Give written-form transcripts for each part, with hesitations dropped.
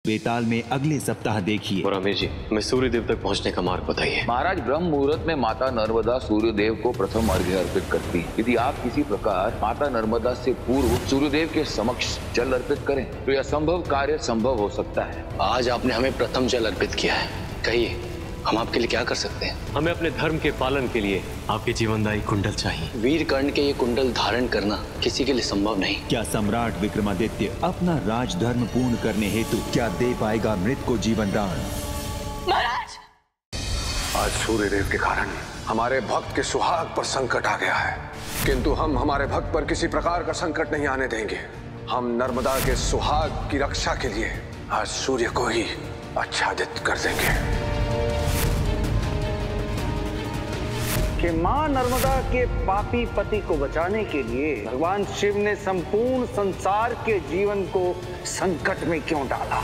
बेताल में अगले सप्ताह देखिए। और अमीर जी, मैं सूर्य देव तक पहुंचने का मार्ग बताइए। महाराज, ब्रह्म मुहूर्त में माता नर्मदा सूर्यदेव को प्रथम अर्घ्य अर्पित करती है। यदि आप किसी प्रकार माता नर्मदा से पूर्व सूर्यदेव के समक्ष जल अर्पित करें तो यह असंभव कार्य संभव हो सकता है। आज आपने हमें प्रथम जल अर्पित किया है, कहिए हम आपके लिए क्या कर सकते हैं? हमें अपने धर्म के पालन के लिए आपके जीवनदायी कुंडल चाहिए। वीर कर्ण के ये कुंडल धारण करना किसी के लिए संभव नहीं। क्या सम्राट विक्रमादित्य अपना राजधर्म पूर्ण करने हेतु क्या दे पाएगा मृत को जीवन दान? महाराज, आज सूर्यदेव के कारण हमारे भक्त के सुहाग पर संकट आ गया है, किंतु हम हमारे भक्त पर किसी प्रकार का संकट नहीं आने देंगे। हम नर्मदा के सुहाग की रक्षा के लिए आज सूर्य को ही आच्छादित कर देंगे। कि मां नर्मदा के पापी पति को बचाने के लिए भगवान शिव ने संपूर्ण संसार के जीवन को संकट में क्यों डाला।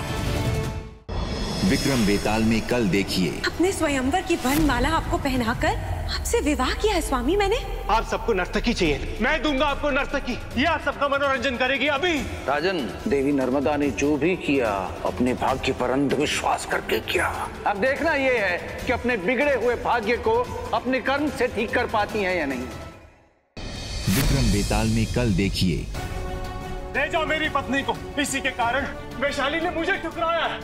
विक्रम बेताल में कल देखिए। अपने स्वयंवर की वरमाला आपको पहनाकर आपसे विवाह किया है स्वामी मैंने। आप सबको नर्तकी चाहिए, मैं दूंगा आपको नर्तकी। ये आप सबका मनोरंजन करेगी। अभी राजन, देवी नर्मदा ने जो भी किया अपने भाग्य पर अंधविश्वास करके किया। अब देखना ये है कि अपने बिगड़े हुए भाग्य को अपने कर्म से ठीक कर पाती हैं या नहीं। विक्रम बेताल में कल देखिए। ले जाओ मेरी पत्नी को, इसी के कारण वैशाली ने मुझे ठुकराया है।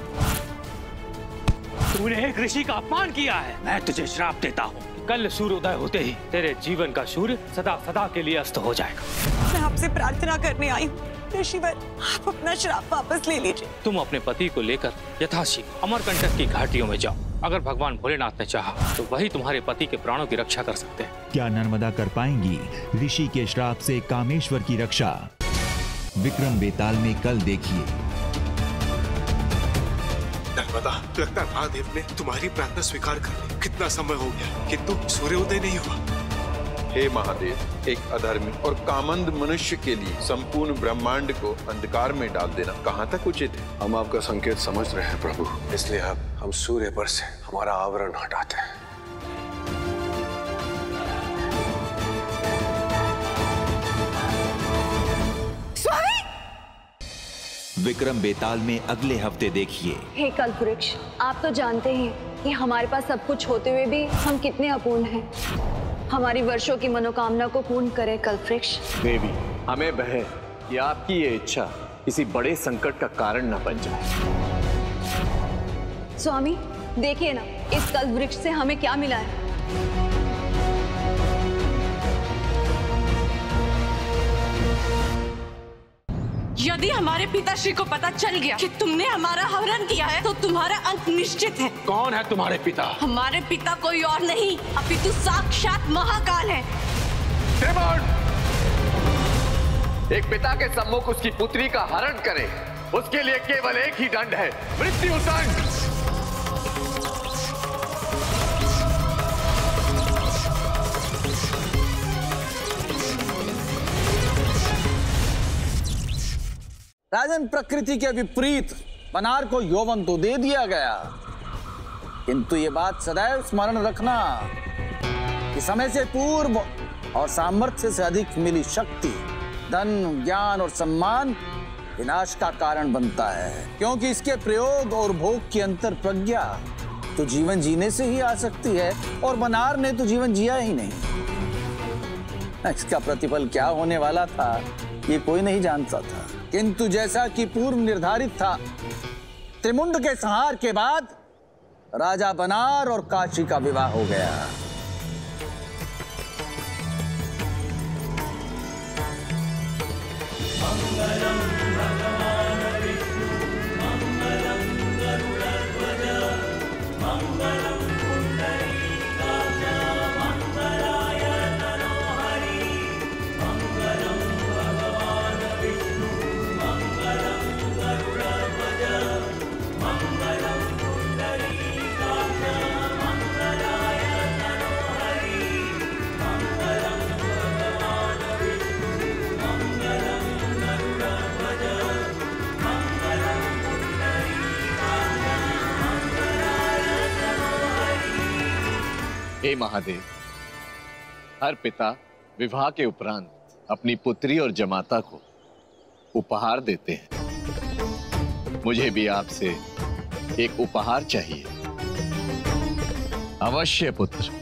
तूने एक ऋषि का अपमान किया है। मैं तुझे श्राप देता हूँ, कल सूर्योदय होते ही तेरे जीवन का सूर्य सदा सदा के लिए अस्त हो जाएगा। मैं आपसे प्रार्थना करने आई हूँ ऋषिवर, आप अपना श्राप वापस ले लीजिए। तुम अपने पति को लेकर यथाशीघ्र अमरकंटक की घाटियों में जाओ। अगर भगवान भोलेनाथ ने चाहा तो वही तुम्हारे पति के प्राणों की रक्षा कर सकते हैं। क्या नर्मदा कर पाएंगी ऋषि के श्राप से कामेश्वर की रक्षा? विक्रम बेताल में कल देखिए। नर्मदा, लगता है महादेव ने तुम्हारी प्रार्थना स्वीकार कर ली। कितना समय हो गया किंतु सूर्योदय नहीं हुआ। हे महादेव, एक अधर्मी और कामंद मनुष्य के लिए संपूर्ण ब्रह्मांड को अंधकार में डाल देना कहाँ तक उचित है? हम आपका संकेत समझ रहे हैं प्रभु, इसलिए अब हम सूर्य पर से हमारा आवरण हटाते हैं। विक्रम बेताल में अगले हफ्ते देखिए। हे कल्पवृक्ष, आप तो जानते हैं कि हमारे पास सब कुछ होते हुए भी हम कितने अपूर्ण हैं। हमारी वर्षों की मनोकामना को पूर्ण करे कल्पवृक्ष। देवी, हमें भय है कि आपकी ये इच्छा किसी बड़े संकट का कारण न बन जाए। स्वामी देखिए ना, इस कल्पवृक्ष से हमें क्या मिला है। यदि हमारे पिताश्री को पता चल गया कि तुमने हमारा हरण किया है तो तुम्हारा अंत निश्चित है। कौन है तुम्हारे पिता? हमारे पिता कोई और नहीं अपितु साक्षात महाकाल है। एक पिता के सम्मुख उसकी पुत्री का हरण करे, उसके लिए केवल एक ही दंड है, मृत्यु दंड। राजन, प्रकृति के विपरीत बनार को यौवन तो दे दिया गया, किंतु ये बात सदैव स्मरण रखना कि समय से पूर्व और सामर्थ्य से अधिक मिली शक्ति, धन, ज्ञान और सम्मान विनाश का कारण बनता है, क्योंकि इसके प्रयोग और भोग की अंतर प्रज्ञा तो जीवन जीने से ही आ सकती है, और बनार ने तो जीवन जिया ही नहीं। इसका प्रतिफल क्या होने वाला था ये कोई नहीं जानता था, किंतु जैसा कि पूर्व निर्धारित था, त्रिमुंड के संहार के बाद राजा बनार और काशी का विवाह हो गया। हे महादेव, हर पिता विवाह के उपरांत अपनी पुत्री और जमाता को उपहार देते हैं। मुझे भी आपसे एक उपहार चाहिए। अवश्य पुत्र।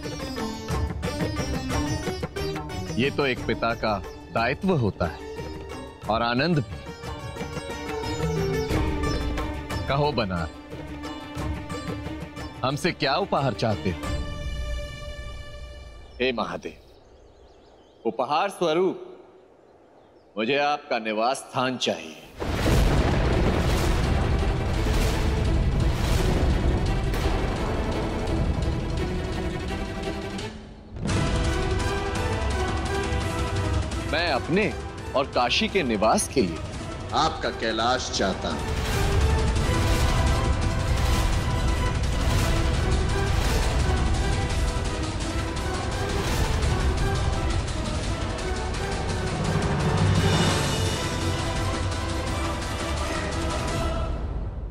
ये तो एक पिता का दायित्व होता है और आनंद भी। कहो बना, हमसे क्या उपहार चाहते हो? हे महादेव, उपहार स्वरूप मुझे आपका निवास स्थान चाहिए। मैं अपने और काशी के निवास के लिए आपका कैलाश चाहता हूं।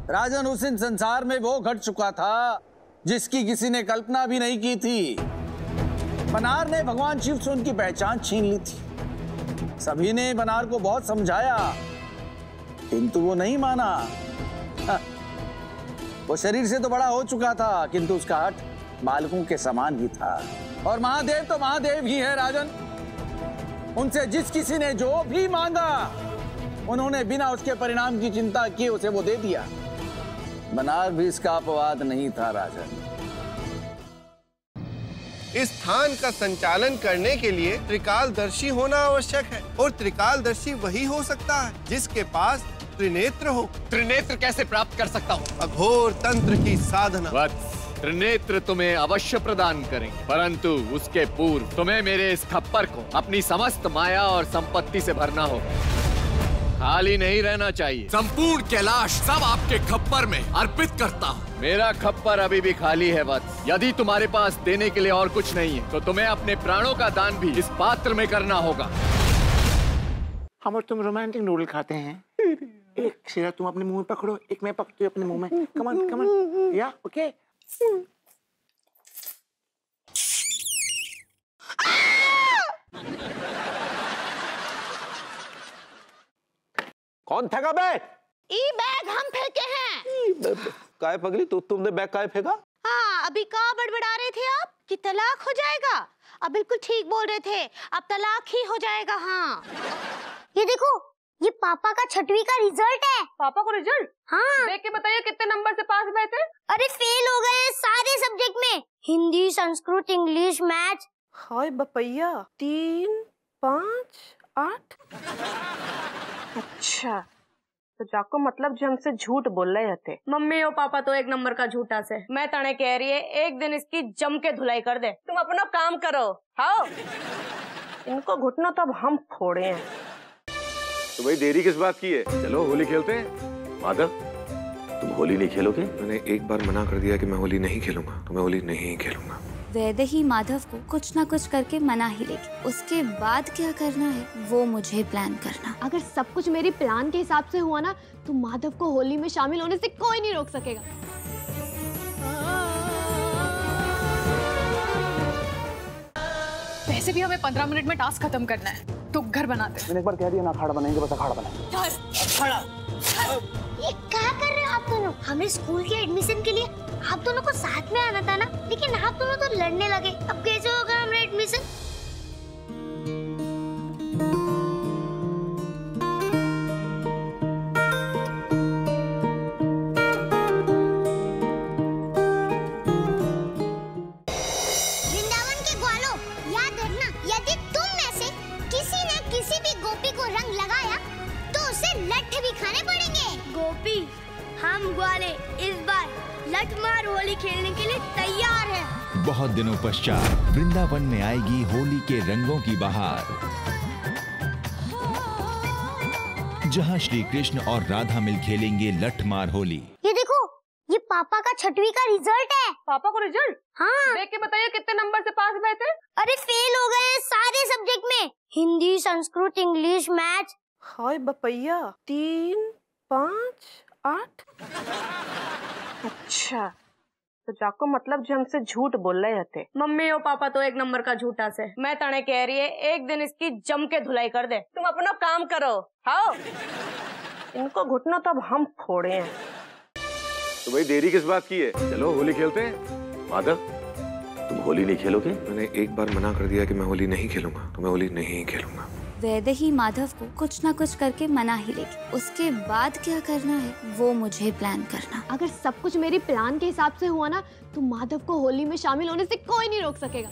राजन, उस इन संसार में वो घट चुका था जिसकी किसी ने कल्पना भी नहीं की थी। बनार ने भगवान शिव से उनकी पहचान छीन ली थी। सभी ने बनार को बहुत समझाया, किंतु वो नहीं माना। वो शरीर से तो बड़ा हो चुका था, किंतु उसका हट बालकों के समान ही था। और महादेव तो महादेव ही है राजन। उनसे जिस किसी ने जो भी मांगा, उन्होंने बिना उसके परिणाम की चिंता किए उसे वो दे दिया। बनार भी इसका अपवाद नहीं था राजन। इस स्थान का संचालन करने के लिए त्रिकालदर्शी होना आवश्यक है, और त्रिकालदर्शी वही हो सकता है जिसके पास त्रिनेत्र हो। त्रिनेत्र कैसे प्राप्त कर सकता हूँ? अघोर तंत्र की साधना। वत्स, त्रिनेत्र तुम्हें अवश्य प्रदान करेंगे, परंतु उसके पूर्व तुम्हें मेरे इस खप्पर को अपनी समस्त माया और संपत्ति से भरना होगा। खाली नहीं रहना चाहिए। संपूर्ण कैलाश सब आपके खप्पर में अर्पित करता हूँ। मेरा खप्पर अभी भी खाली है वत्स। यदि तुम्हारे पास देने के लिए और कुछ नहीं है तो तुम्हें अपने प्राणों का दान भी इस पात्र में करना होगा। हम और तुम रोमांटिक नूडल खाते हैं। एक सिरा तुम अपने मुंह में पकड़ो, एक मैं पकड़ती हूँ अपने मुंह में। Come on, come on. या ओके। कौन फेंका बैग? ई बैग हम फेंके हैं। काय पगली, तो तुमने बैग काय फेंका? हाँ, अभी कहाँ बड़बड़ा रहे थे आप कि तलाक हो जाएगा? अब बिल्कुल ठीक बोल रहे थे, अब तलाक ही हो जाएगा। हाँ, ये देखो, ये पापा का 6वीं का रिजल्ट है। पापा को रिजल्ट? हाँ। देख के बताइए कितने नंबर से पास हुए थे? अरे फेल हो गए हैं सारे सब्जेक्ट में, हिंदी, संस्कृत, इंग्लिश, मैथ। हाय बपैया, 3, 5, 8। अच्छा, तो जाको मतलब जो हमसे झूठ बोल रहे थे। मम्मी और पापा तो एक नंबर का झूठा से। मैं तने कह रही है एक दिन इसकी जम के धुलाई कर दे। तुम अपना काम करो। हाँ, इनको घुटना तो अब हम फोड़े हैं। तो भाई देरी किस बात की है? चलो होली खेलते हैं। माधव, तुम होली नहीं खेलोगे? मैंने एक बार मना कर दिया कि मैं होली नहीं खेलूंगा, तो मैं होली नहीं खेलूंगा। वैद्य ही माधव को कुछ ना कुछ करके मना ही लेगी। उसके बाद क्या करना है वो मुझे प्लान करना। अगर सब कुछ मेरी प्लान के हिसाब से हुआ ना, तो माधव को होली में शामिल होने से कोई नहीं रोक सकेगा। वैसे भी हमें 15 मिनट में टास्क खत्म करना है, तो घर बनाते हैं। मैंने एक बार कह दिया ना, अखाड़ा बनाएंगे, बस अखाड़ा बनाएंगे। अखाड़ा। ये क्या कर रहे हो आप दोनों? हमें स्कूल के एडमिशन के लिए आप दोनों को साथ में आना था ना, लेकिन आप दोनों तो लड़ने लगे। अब कैसे होगा हमारा एडमिशन? वृंदावन के ग्वालों, याद रखना, यदि तुम में से किसी ने किसी भी गोपी को रंग लगाया तो उसे लठ भी खाने पड़ेंगे। गोपी, हम ग्वाले इस बार लठमार होली खेलने के लिए तैयार हैं। बहुत दिनों पश्चात वृंदावन में आएगी होली के रंगों की बहार, जहां श्री कृष्ण और राधा मिल खेलेंगे लठमार होली। ये देखो, ये पापा का 6वीं का रिजल्ट है। पापा को रिजल्ट? हाँ। देख के बताइए कितने नंबर से पास हुए थे? अरे फेल हो गए हैं सारे सब्जेक्ट में, हिंदी, संस्कृत, इंग्लिश, मैथ। हाय बपैया, 3, 5, 8। अच्छा, तो जाको मतलब जो हमसे झूठ बोल रहे थे। मम्मी और पापा तो एक नंबर का झूठा से। मैं तने कह रही है एक दिन इसकी जम के धुलाई कर दे। तुम अपना काम करो। हाँ, इनको घुटना तो अब हम फोड़े हैं। तो भाई देरी किस बात की है, चलो होली खेलते हैं। माधव, तुम होली नहीं खेलोगे? मैंने एक बार मना कर दिया कि मैं होली नहीं खेलूंगा, तो मैं होली नहीं खेलूंगा। वैदेही माधव को कुछ ना कुछ करके मना ही लेगी। उसके बाद क्या करना है वो मुझे प्लान करना। अगर सब कुछ मेरी प्लान के हिसाब से हुआ ना, तो माधव को होली में शामिल होने से कोई नहीं रोक सकेगा।